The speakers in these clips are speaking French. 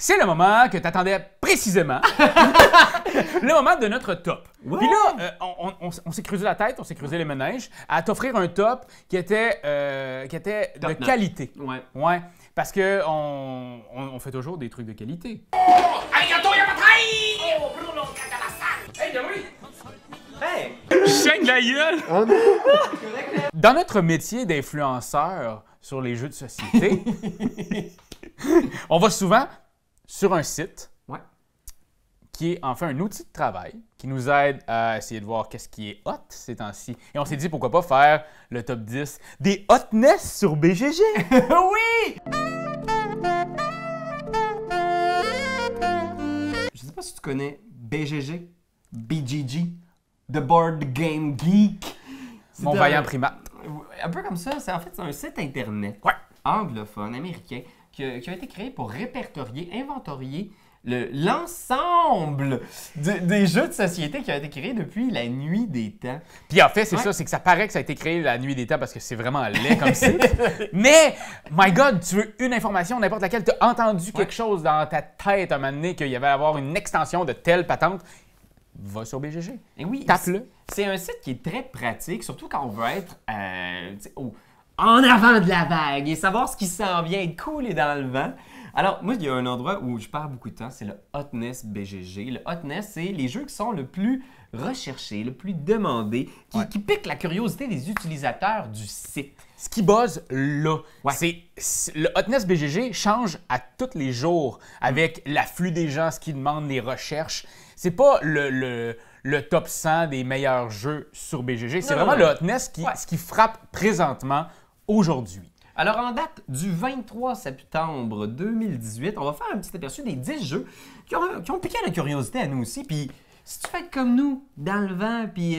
C'est le moment que tu attendais précisément. Le moment de notre top. Ouais. Puis là, on s'est creusé la tête, on s'est creusé les méninges à t'offrir un top qui était de Top qualité. Ouais. Ouais. Parce que on fait toujours des trucs de qualité. Hey! Chaigne la gueule! Oh non! Dans notre métier d'influenceur sur les jeux de société, on va souvent sur un site Ouais. qui est enfin un outil de travail qui nous aide à essayer de voir qu'est-ce qui est hot ces temps-ci. Et on s'est dit pourquoi pas faire le top 10 des hotness sur BGG. Oui! Je sais pas si tu connais BGG, BGG, The Board Game Geek. C'est Mon vaillant primate. Un peu comme ça, c'est un site internet Ouais. anglophone, américain, qui a été créé pour répertorier, inventorier l'ensemble des jeux de société qui ont été créés depuis la nuit des temps. Puis en fait, c'est Ouais. ça, c'est que ça paraît que ça a été créé la nuit des temps parce que c'est vraiment laid comme site. Mais, my God, tu veux une information, n'importe laquelle, tu as entendu quelque chose dans ta tête un moment donné qu'il y avait à avoir une extension de telle patente, va sur BGG. Et oui, Tape-le. c'est un site qui est très pratique, surtout quand on veut être tu sais, en avant de la vague et savoir ce qui s'en vient, être cool et dans le vent. Alors, moi, il y a un endroit où je perds beaucoup de temps, c'est le Hotness BGG. Le Hotness, c'est les jeux qui sont le plus recherchés, le plus demandés, qui piquent la curiosité des utilisateurs du site. Ce qui buzz là, Ouais. le Hotness BGG change à tous les jours avec l'afflux des gens, ce qu'ils demandent, les recherches. C'est pas le top 100 des meilleurs jeux sur BGG, c'est Non, vraiment non. le Hotness Ouais. ce qui frappe présentement aujourd'hui. Alors, en date du 23 septembre 2018, on va faire un petit aperçu des 10 jeux qui ont piqué la curiosité à nous aussi. Puis, si tu fais comme nous, dans le vent, puis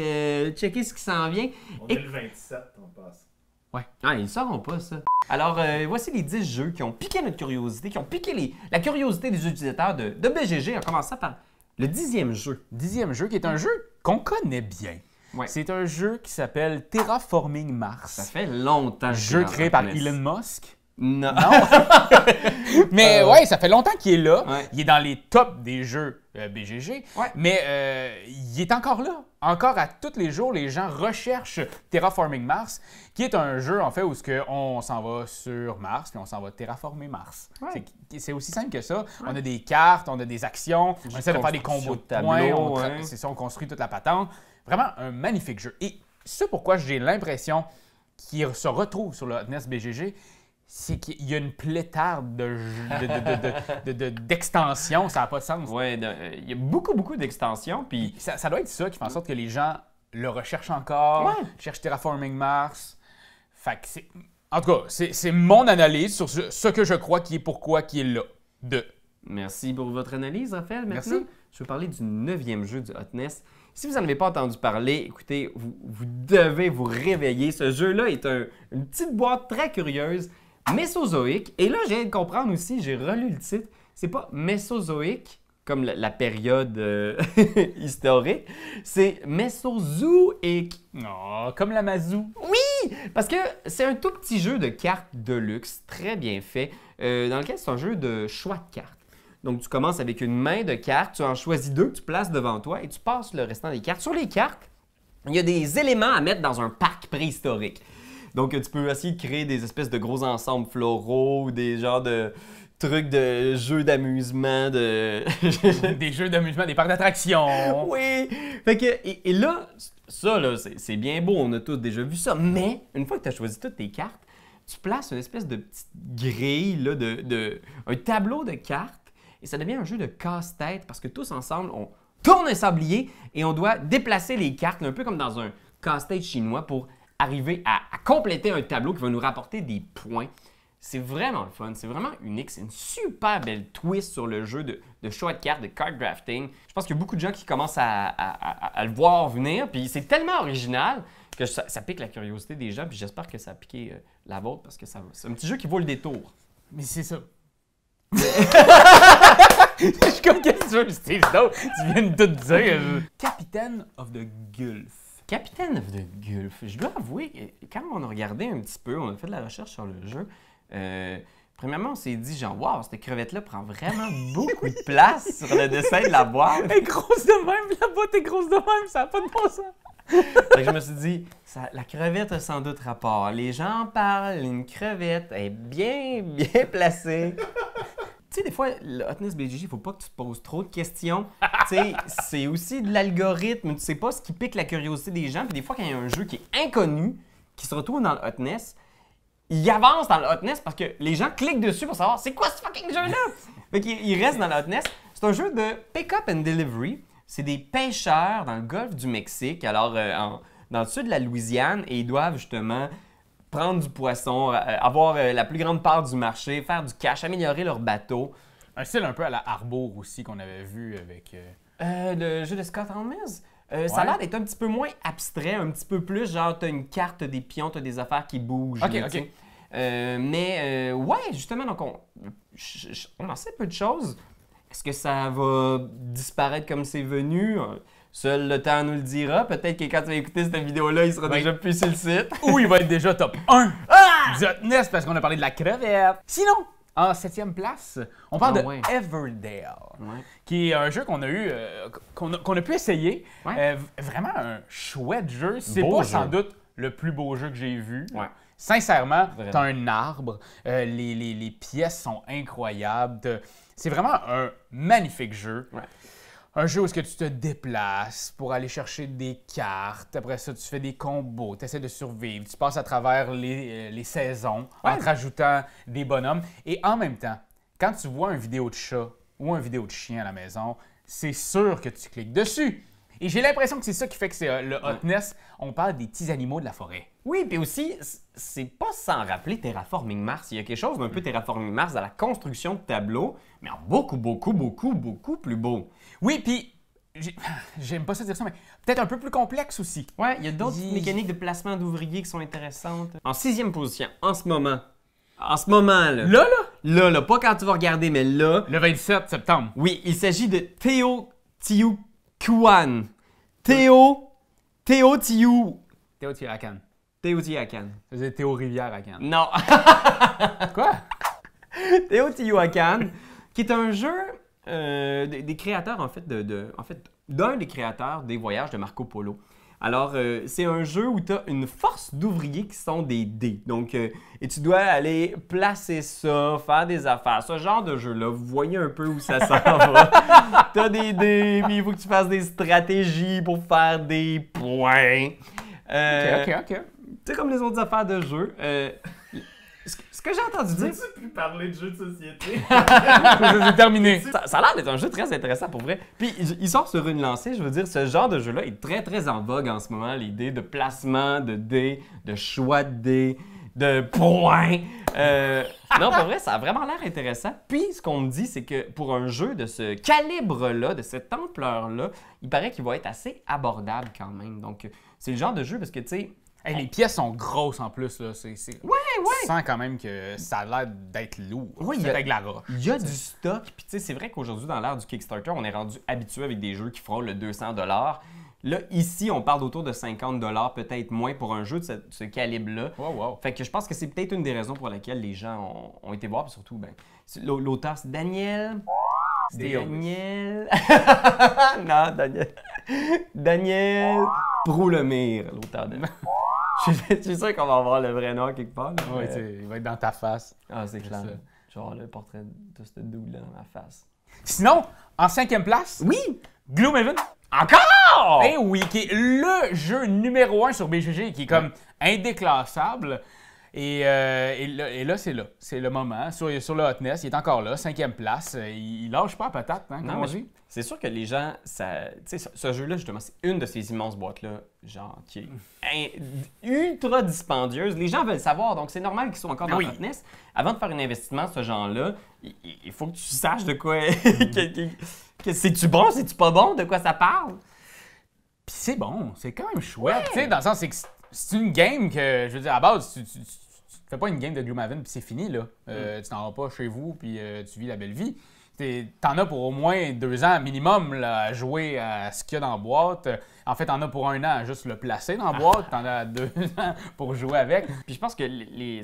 checker ce qui s'en vient. On est le 27, on passe. Ouais. Ah, ils ne sauront pas ça. Alors, voici les 10 jeux qui ont piqué notre curiosité, qui ont piqué la curiosité des utilisateurs de BGG, en commençant par le 10e jeu. 10e jeu qui est un jeu qu'on connaît bien. Ouais. C'est un jeu qui s'appelle Terraforming Mars. Ça fait longtemps. que Jeu j'en créé par connais. Elon Musk. Non. Mais ouais, ça fait longtemps qu'il est là. Ouais. Il est dans les tops des jeux BGG. Ouais. Mais il est encore là. Encore à tous les jours, les gens recherchent Terraforming Mars, qui est un jeu en fait où on s'en va sur Mars puis on s'en va terraformer Mars. Ouais. C'est aussi simple que ça. On a des cartes, on a des actions, on essaie de faire des combos de points, c'est ça, on construit toute la patente. Vraiment un magnifique jeu. Et c'est pourquoi j'ai l'impression qu'il se retrouve sur le Hotness BGG, c'est qu'il y a une pléthore d'extensions, ça n'a pas de sens. Ouais, il y a beaucoup d'extensions, puis Ça doit être ça qui fait en sorte que les gens le recherchent encore, Ouais. cherchent Terraforming Mars. Fait que c'est... En tout cas, c'est mon analyse sur ce que je crois qui est là. merci pour votre analyse, Raphaël. Maintenant, Merci. je vais parler du 9e jeu du Hotness. Si vous n'en avez pas entendu parler, écoutez, vous devez vous réveiller. Ce jeu-là est une petite boîte très curieuse, mésozoïque. Et là, je viens de comprendre aussi, j'ai relu le titre, c'est pas mésozoïque, comme la période historique, c'est mésozoïque. Oh, comme la Mazou. Parce que c'est un tout petit jeu de cartes de luxe, très bien fait, dans lequel c'est un jeu de choix de cartes. Donc, tu commences avec une main de cartes, tu en choisis 2 que tu places devant toi et tu passes le restant des cartes. Sur les cartes, il y a des éléments à mettre dans un parc préhistorique. Donc, tu peux essayer de créer des espèces de gros ensembles floraux, des genres de trucs de jeux d'amusement, de... Des jeux d'amusement, des parcs d'attractions. Oui! Fait que, et là, ça, là, c'est bien beau, on a tous déjà vu ça, mais une fois que tu as choisi toutes tes cartes, tu places une espèce de petite grille, là, un tableau de cartes, et ça devient un jeu de casse-tête parce que tous ensemble, on tourne un sablier et on doit déplacer les cartes, là, un peu comme dans un casse-tête chinois pour arriver à compléter un tableau qui va nous rapporter des points. C'est vraiment le fun, c'est vraiment unique, c'est une super belle twist sur le jeu de choix de cartes, de card drafting. Je pense qu'il y a beaucoup de gens qui commencent à le voir venir, puis c'est tellement original que ça pique la curiosité des gens, puis j'espère que ça a piqué la vôtre parce que c'est un petit jeu qui vaut le détour. Mais c'est ça. Je suis comme, qu'est-ce que tu veux, Steve d'autre? Tu viens de tout dire. Captain of the Gulf. Captain of the Gulf, je dois avouer, quand on a regardé un petit peu, on a fait de la recherche sur le jeu, Premièrement, on s'est dit, genre, wow, cette crevette-là prend vraiment beaucoup de place sur le dessin de la boîte. Elle est grosse de même, la boîte est grosse de même, ça n'a pas de bon sens. Fait que je me suis dit, la crevette a sans doute rapport. Les gens en parlent, une crevette est bien placée. Tu sais, des fois, le Hotness BGG, il faut pas que tu te poses trop de questions. Tu sais, c'est aussi de l'algorithme. Tu sais pas ce qui pique la curiosité des gens. Puis des fois, quand il y a un jeu qui est inconnu, qui se retrouve dans le Hotness, il avance dans le Hotness parce que les gens cliquent dessus pour savoir c'est quoi ce fucking jeu-là? Fait qu'il reste dans le Hotness. C'est un jeu de pick-up and delivery. C'est des pêcheurs dans le golfe du Mexique, alors dans le sud de la Louisiane, et ils doivent justement prendre du poisson, avoir la plus grande part du marché, faire du cash, améliorer leur bateau. Un style un peu à la Harbour aussi qu'on avait vu avec... Le jeu de Scott Almes? Ça a l'air d'être un petit peu moins abstrait, un petit peu plus genre t'as une carte, des pions, t'as des affaires qui bougent. OK, là, OK. Ouais, justement, donc on en sait peu de choses. Est-ce que ça va disparaître comme c'est venu? Seul le temps nous le dira. Peut-être que quand tu vas écouter cette vidéo-là, il sera déjà plus sur le site. Ou il va être déjà top 1 du Hotness parce qu'on a parlé de la crevette. Sinon, en 7e place, on parle de Everdale, qui est un jeu qu'on a eu, qu'on a pu essayer. Vraiment un chouette jeu. C'est pas sans doute le plus beau jeu que j'ai vu. Sincèrement, tu as un arbre, les pièces sont incroyables. C'est vraiment un magnifique jeu. Un jeu où est-ce que tu te déplaces pour aller chercher des cartes. Après ça, tu fais des combos, tu essaies de survivre. Tu passes à travers les saisons en te rajoutant des bonhommes. Et en même temps, quand tu vois une vidéo de chat ou une vidéo de chien à la maison, c'est sûr que tu cliques dessus. Et j'ai l'impression que c'est ça qui fait que c'est le Hotness. On parle des petits animaux de la forêt. Oui, puis aussi, c'est pas sans rappeler Terraforming Mars. Il y a quelque chose d'un peu Terraforming Mars dans la construction de tableaux, mais en beaucoup plus beau. Oui, puis j'aime pas ça dire ça, mais peut-être un peu plus complexe aussi. Ouais, il y a d'autres mécaniques de placement d'ouvriers qui sont intéressantes. En 6e position, en ce moment, là. Là, pas quand tu vas regarder, mais là. Le 27 septembre. Oui, il s'agit de Teotihuacan. Teotihuacan. Teotihuacan. C'est Théo Rivière à Cannes. Non. Quoi? Teotihuacan, qui est un jeu des créateurs, en fait, d'un des créateurs des voyages de Marco Polo. Alors, c'est un jeu où tu as une force d'ouvriers qui sont des dés. Donc, et tu dois aller placer ça, faire des affaires. Ce genre de jeu-là, vous voyez un peu où ça s'en va. Tu as des dés, puis il faut que tu fasses des stratégies pour faire des points. OK. Tu sais, comme les autres affaires de jeu. Ce que j'ai entendu dire... Peux-tu plus parler de jeux de société? C'est terminé. Ça a l'air d'être un jeu très intéressant pour vrai. Puis il sort sur une lancée, je veux dire, ce genre de jeu-là est très en vogue en ce moment. L'idée de placement de dés, de choix de dés, de points. Non, pour vrai, ça a vraiment l'air intéressant. Puis ce qu'on me dit, c'est que pour un jeu de ce calibre-là, de cette ampleur-là, il paraît qu'il va être assez abordable quand même. Donc c'est le genre de jeu parce que, tu sais... Hey, les pièces sont grosses en plus. Là. Tu sens quand même que ça a l'air d'être lourd. Oui, c'est avec la roche. Il y a du stock. Puis tu sais, c'est vrai qu'aujourd'hui, dans l'ère du Kickstarter, on est rendu habitué avec des jeux qui feront le 200 $. Là, ici, on parle d'autour de 50 $, peut-être moins pour un jeu de ce calibre-là. Wow. Fait que je pense que c'est peut-être une des raisons pour lesquelles les gens ont été voir. Puis surtout, l'auteur, c'est Daniel. Daniel. Non, Daniel Proulemire, l'auteur de... Je suis sûr qu'on va avoir le vrai nom quelque part. Oui, il va être dans ta face. Ah, c'est clair. Genre le portrait de ce dude-là dans ma face. Sinon, en 5e place, Gloomhaven. Encore! Eh oui, qui est le jeu numéro 1 sur BGG, qui est comme indéclassable. Et là, c'est là. C'est le moment. Sur le Hotness, il est encore là, 5e place. Il lâche pas la patate, hein, comme on dit. C'est sûr que les gens, ce jeu-là, justement, c'est une de ces immenses boîtes-là, genre, qui est ultra dispendieuse. Les gens veulent savoir, donc c'est normal qu'ils soient encore dans le Hotness. Avant de faire un investissement de ce genre-là, il faut que tu saches de quoi... c'est-tu bon, c'est-tu pas bon, de quoi ça parle? Puis c'est bon, c'est quand même chouette. Tu sais, dans le sens, c'est que c'est une game que, je veux dire, à la base, tu fais pas une game de Gloomhaven puis c'est fini, là. Tu t'en vas pas chez vous puis tu vis la belle vie. T'en as pour au moins 2 ans minimum là, à jouer à ce qu'il y a dans la boîte. En fait, t'en as pour 1 an à juste le placer dans la boîte. T'en as 2 ans pour jouer avec. Puis je pense que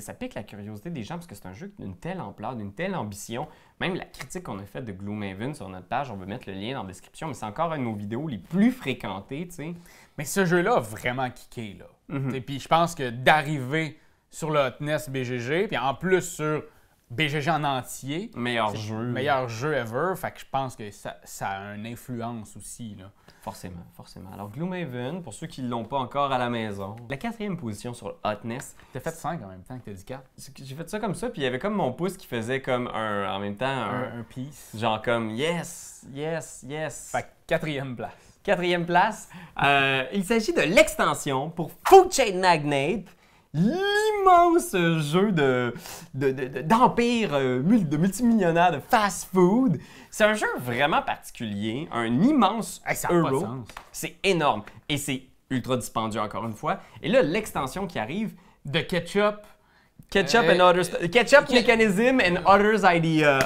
ça pique la curiosité des gens parce que c'est un jeu d'une telle ampleur, d'une telle ambition. Même la critique qu'on a faite de Gloomhaven sur notre page, on va mettre le lien dans la description, mais c'est encore une de nos vidéos les plus fréquentées, tu sais. Mais ce jeu-là a vraiment kické, là. Et puis je pense que d'arriver sur le Hotness BGG, puis en plus sur BGG en entier. Meilleur jeu. Meilleur jeu ever. Fait que je pense que ça a une influence aussi, là. Forcément, forcément. Alors, Gloomhaven, pour ceux qui ne l'ont pas encore à la maison, la 4e position sur le Hotness. T'as fait 5 en même temps que t'as dit 4. J'ai fait ça comme ça, puis il y avait comme mon pouce qui faisait comme en même temps, un piece. Genre comme yes, yes, yes. Fait que 4e place. 4e place. Il s'agit de l'extension pour Food Chain Magnate. L'immense jeu d'empire de multimillionnaire de fast food. C'est un jeu vraiment particulier, un immense ça a pas de euro. sens. C'est énorme et c'est ultra dispendieux encore une fois. Et là, l'extension qui arrive, De ketchup. Ketchup and others, Ketchup Mechanism and Others Idea.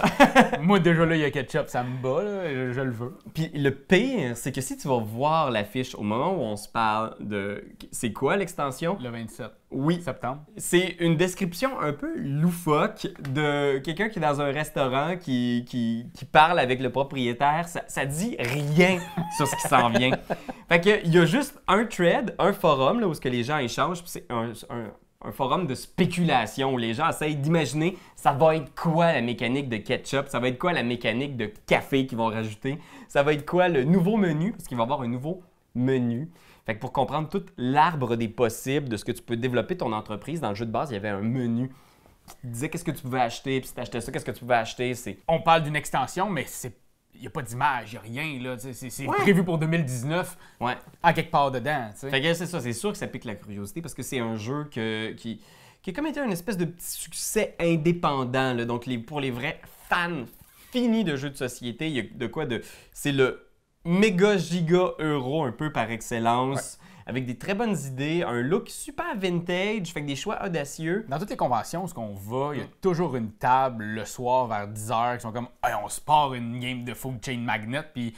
Moi, déjà là, il y a ketchup, ça me bat, là, je le veux. Puis le pire, c'est que si tu vas voir l'affiche au moment où on se parle de... C'est quoi l'extension? Le 27 Oui. septembre. C'est une description un peu loufoque de quelqu'un qui est dans un restaurant qui parle avec le propriétaire. Ça dit rien sur ce qui s'en vient. Fait qu'il y a juste un thread, un forum là, où ce que les gens échangent. Puis c'est un forum de spéculation où les gens essayent d'imaginer ça va être quoi la mécanique de ketchup, ça va être quoi la mécanique de café qu'ils vont rajouter, ça va être quoi le nouveau menu, parce qu'il va y avoir un nouveau menu. Fait que pour comprendre tout l'arbre des possibles de ce que tu peux développer ton entreprise, dans le jeu de base, il y avait un menu qui te disait qu'est-ce que tu pouvais acheter, puis si tu achetais ça, qu'est-ce que tu pouvais acheter. On parle d'une extension, mais il n'y a pas d'image, il n'y a rien, là. C'est prévu pour 2019, Ouais. en quelque part dedans, tu sais. Fait que c'est ça, c'est sûr que ça pique la curiosité parce que c'est un jeu qui a comme été un espèce de petit succès indépendant. Là. Donc pour les vrais fans finis de jeux de société, il y a de quoi de... C'est le méga giga euro un peu par excellence. Ouais. Avec des très bonnes idées, un look super vintage, fait que des choix audacieux. Dans toutes les conventions, où on va, il y a toujours une table le soir vers 10h qui sont comme hey, on se part une game de Food Chain Magnet, puis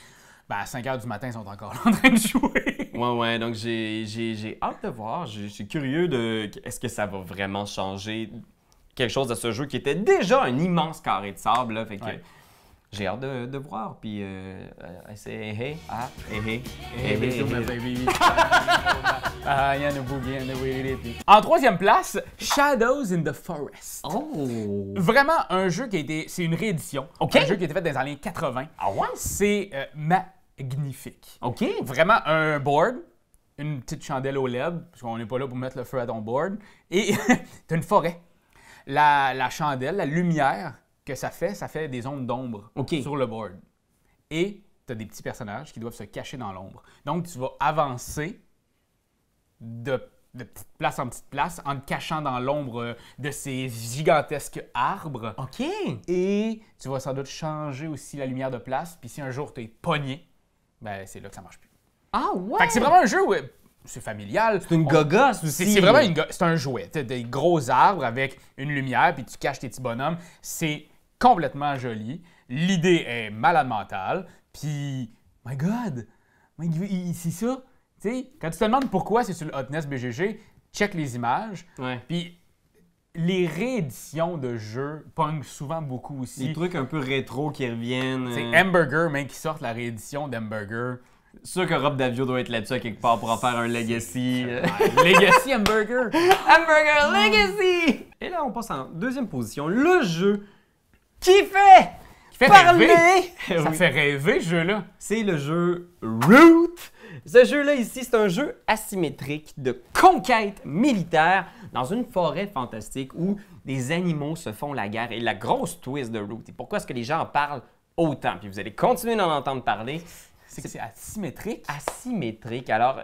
ben, à 5h du matin, ils sont encore là en train de jouer. Ouais, donc j'ai hâte de voir. Je suis curieux de est-ce que ça va vraiment changer quelque chose de ce jeu qui était déjà un immense carré de sable, là, fait que... Ouais. J'ai hâte de voir, puis c'est hey, baby. En 3e place, Shadows in the Forest. Oh! Vraiment un jeu qui a été... C'est une réédition. Okay. Un jeu qui a été fait dans les années 80. Ah ouais? C'est magnifique. OK. Vraiment un board, une petite chandelle au LED, parce qu'on n'est pas là pour mettre le feu à ton board, et t'as une forêt. La chandelle, la lumière que ça fait des ondes d'ombre sur le board. Et tu as des petits personnages qui doivent se cacher dans l'ombre. Donc, tu vas avancer de petite place en petite place en te cachant dans l'ombre de ces gigantesques arbres. OK! Et tu vas sans doute changer aussi la lumière de place. Puis si un jour tu es pogné, ben c'est là que ça marche plus. Ah ouais! Fait que c'est vraiment un jeu où c'est familial. C'est une gogosse aussi. C'est vraiment c'est un jouet. Tu as des gros arbres avec une lumière, puis tu caches tes petits bonhommes. C'est complètement joli. L'idée est malade mentale. Puis, my God! C'est ça. Tu sais, quand tu te demandes pourquoi c'est sur le Hotness BGG, check les images. Ouais. Puis, les rééditions de jeux pognent souvent beaucoup aussi. Des trucs un peu rétro qui reviennent. C'est Hamburger, même qui sortent la réédition d'Hamburger. C'est sûr que Rob Davio doit être là-dessus à quelque part pour en faire un Legacy. Legacy Hamburger! Hamburger Legacy! Et là, on passe en 2e position. Le jeu qui fait parler! Rêver. Ça fait rêver, ce jeu-là. C'est le jeu Root. Ce jeu-là ici, c'est un jeu asymétrique de conquête militaire dans une forêt fantastique où des animaux se font la guerre. Et la grosse twist de Root, et pourquoi est-ce que les gens en parlent autant? Puis vous allez continuer d'en entendre parler. C'est que c'est asymétrique. Asymétrique. Alors,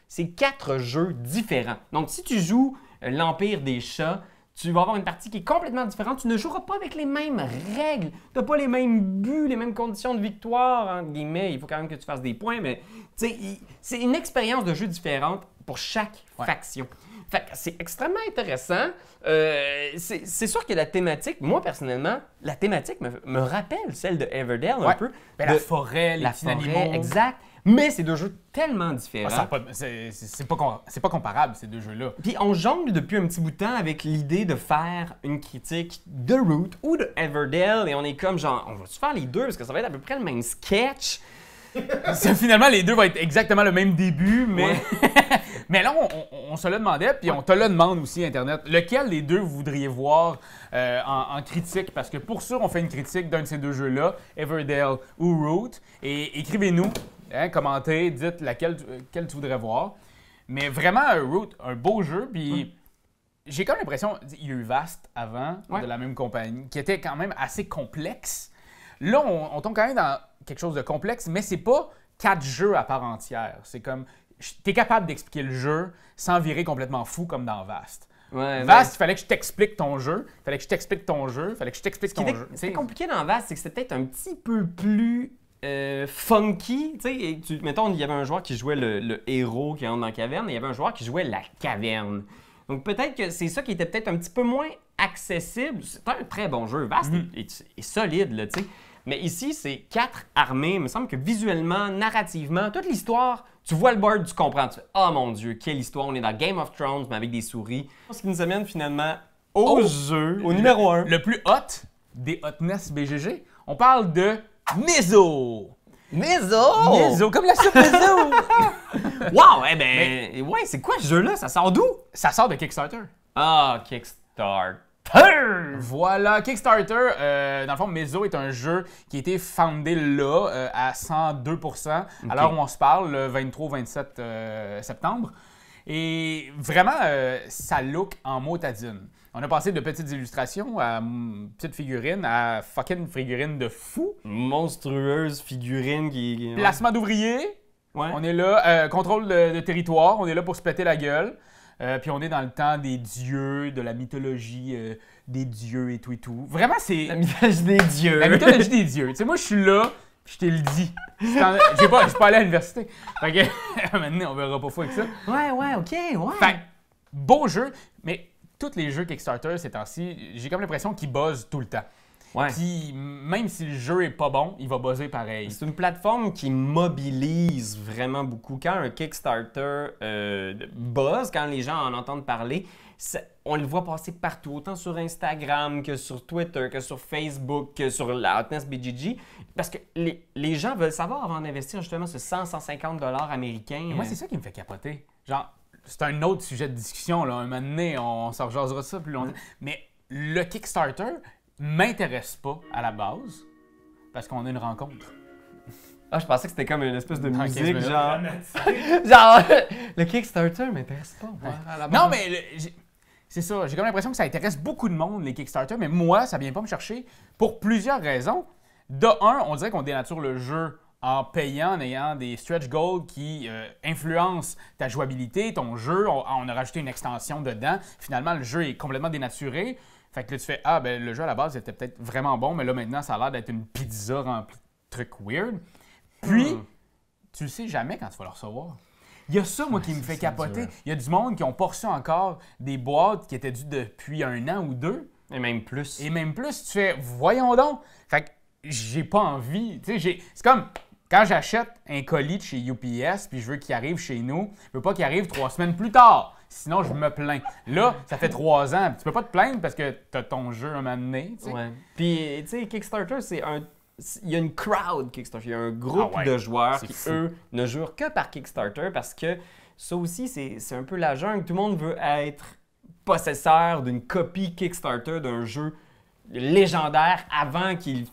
c'est 4 jeux différents. Donc, si tu joues l'Empire des chats, tu vas avoir une partie qui est complètement différente. Tu ne joueras pas avec les mêmes règles. Tu n'as pas les mêmes buts, les mêmes conditions de victoire, entre guillemets. Il faut quand même que tu fasses des points, mais c'est une expérience de jeu différente pour chaque faction. Fait que c'est extrêmement intéressant. C'est sûr que la thématique, moi personnellement, la thématique me rappelle celle de Everdell un peu. Ben, la forêt, les petits animaux. Exact. Mais c'est deux jeux tellement différents. C'est pas comparable, ces deux jeux-là. Puis on jongle depuis un petit bout de temps avec l'idée de faire une critique de Root ou de Everdell. Et on est comme genre, on va-tu faire les deux? Parce que ça va être à peu près le même sketch. Finalement, les deux vont être exactement le même début, mais... mais là, on se le demandait, puis on te le demande aussi, Internet. Lequel des deux vous voudriez voir en critique? Parce que pour sûr, on fait une critique d'un de ces deux jeux-là, Everdell ou Root. Et écrivez-nous, commentez, dites laquelle quel tu voudrais voir. Mais vraiment, Root, un beau jeu, puis... J'ai comme l'impression, il y a eu Vast avant, de la même compagnie, qui était quand même assez complexe. Là, on tombe quand même dans quelque chose de complexe, mais c'est pas 4 jeux à part entière. C'est comme, t'es capable d'expliquer le jeu sans virer complètement fou comme dans Vast. Vast, il fallait que je t'explique ton jeu, il fallait que je t'explique ton jeu, il fallait que je t'explique ton jeu. C'est compliqué dans Vast, c'est que c'était peut-être un petit peu plus funky. Mettons, il y avait un joueur qui jouait le héros qui entre dans la caverne, et il y avait un joueur qui jouait la caverne. Donc peut-être que c'est ça qui était peut-être un petit peu moins accessible. C'est un très bon jeu. Vast est solide, là, tu sais. Mais ici, c'est 4 armées. Il me semble que visuellement, narrativement, toute l'histoire, tu vois le board, tu comprends. Tu fais « Oh mon Dieu, quelle histoire! » On est dans Game of Thrones, mais avec des souris. Ce qui nous amène finalement au jeu, au numéro 1. Le plus hot des Hotness BGG. On parle de Mizo! Mizo, comme la soupe Mizo! Wow! Eh ben, ouais, c'est quoi ce jeu-là? Ça sort d'où? Ça sort de Kickstarter. Ah, Kickstarter! Voilà, Kickstarter, dans le fond, Mizo est un jeu qui a été foundé là, à 102%, à l'heure où on se parle, le 23-27 septembre. Et vraiment, ça look en motadine. On a passé de petites illustrations à petites figurines à fucking figurines de fou. Monstrueuse figurine qui... Placement d'ouvriers. Ouais. On est là, contrôle de territoire, on est là pour se péter la gueule. Puis on est dans le temps des dieux, de la mythologie des dieux et tout et tout. Vraiment, c'est... La mythologie des dieux. La mythologie des dieux. Tu sais, moi, je suis là, je t'ai le dit. J'ai pas allé à l'université. Fait que, maintenant, on verra pas fou avec ça. Ouais, ok, ouais. Fait beau jeu, mais tous les jeux Kickstarter ces temps-ci, j'ai comme l'impression qu'ils buzzent tout le temps. Ouais. Puis, même si le jeu est pas bon, il va buzzer pareil. C'est une plateforme qui mobilise vraiment beaucoup. Quand un Kickstarter buzz, quand les gens en entendent parler, on le voit passer partout, autant sur Instagram que sur Twitter, que sur Facebook, que sur la Hotness BGG, parce que les gens veulent savoir avant d'investir justement ce 100-150 $ américains. Et moi, c'est ça qui me fait capoter. Genre, c'est un autre sujet de discussion, là. Un moment donné, on s'en rejasera ça plus longtemps. Mais le Kickstarter m'intéresse pas à la base parce qu'on a une rencontre. Ah, je pensais que c'était comme une espèce de Dans musique, 15 minutes. genre le Kickstarter m'intéresse pas, moi, à la base. Non, mais c'est ça. J'ai comme l'impression que ça intéresse beaucoup de monde, les Kickstarter, mais moi, ça vient pas me chercher pour plusieurs raisons. De un, on dirait qu'on dénature le jeu en payant, en ayant des stretch goals qui influencent ta jouabilité, ton jeu. On a rajouté une extension dedans. Finalement, le jeu est complètement dénaturé. Fait que là, tu fais « Ah, ben le jeu à la base était peut-être vraiment bon, mais là, maintenant, ça a l'air d'être une pizza remplie de trucs weird. » Puis, tu le sais jamais quand tu vas le recevoir. Il y a ça, moi, qui me fait capoter. Il y a du monde qui n'ont pas reçu encore des boîtes qui étaient dues depuis 1 an ou 2. Et même plus. Et même plus, tu fais « Voyons donc! » Fait que j'ai pas envie. Tu sais, c'est comme quand j'achète un colis de chez UPS puis je veux qu'il arrive chez nous, je veux pas qu'il arrive 3 semaines plus tard. Sinon, je me plains. Là, ça fait 3 ans. Tu peux pas te plaindre parce que t'as ton jeu un moment donné. Tu sais. Ouais. Puis, tu sais, Kickstarter, il y a une crowd Kickstarter. Il y a un groupe de joueurs qui, eux, ne jurent que par Kickstarter parce que ça aussi, c'est un peu la jungle. Tout le monde veut être possesseur d'une copie Kickstarter d'un jeu légendaire avant qu'il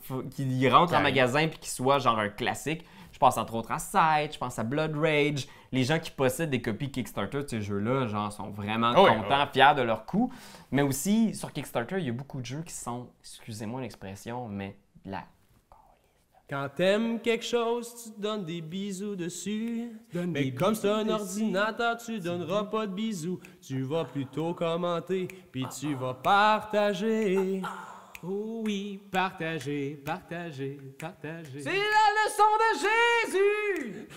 rentre en magasin puis qu'il soit genre un classique. Je pense entre autres à Sight, je pense à Blood Rage. Les gens qui possèdent des copies Kickstarter de ces jeux-là, genre, sont vraiment contents, fiers de leur coup. Mais aussi, sur Kickstarter, il y a beaucoup de jeux qui sont, excusez-moi l'expression, mais de la... Quand t'aimes quelque chose, tu te donnes des bisous dessus. Mais comme c'est un ordinateur, tu donneras pas de bisous. Tu vas plutôt commenter, puis tu vas partager. Oh oui, partager, partager, partager. C'est la leçon de Jésus!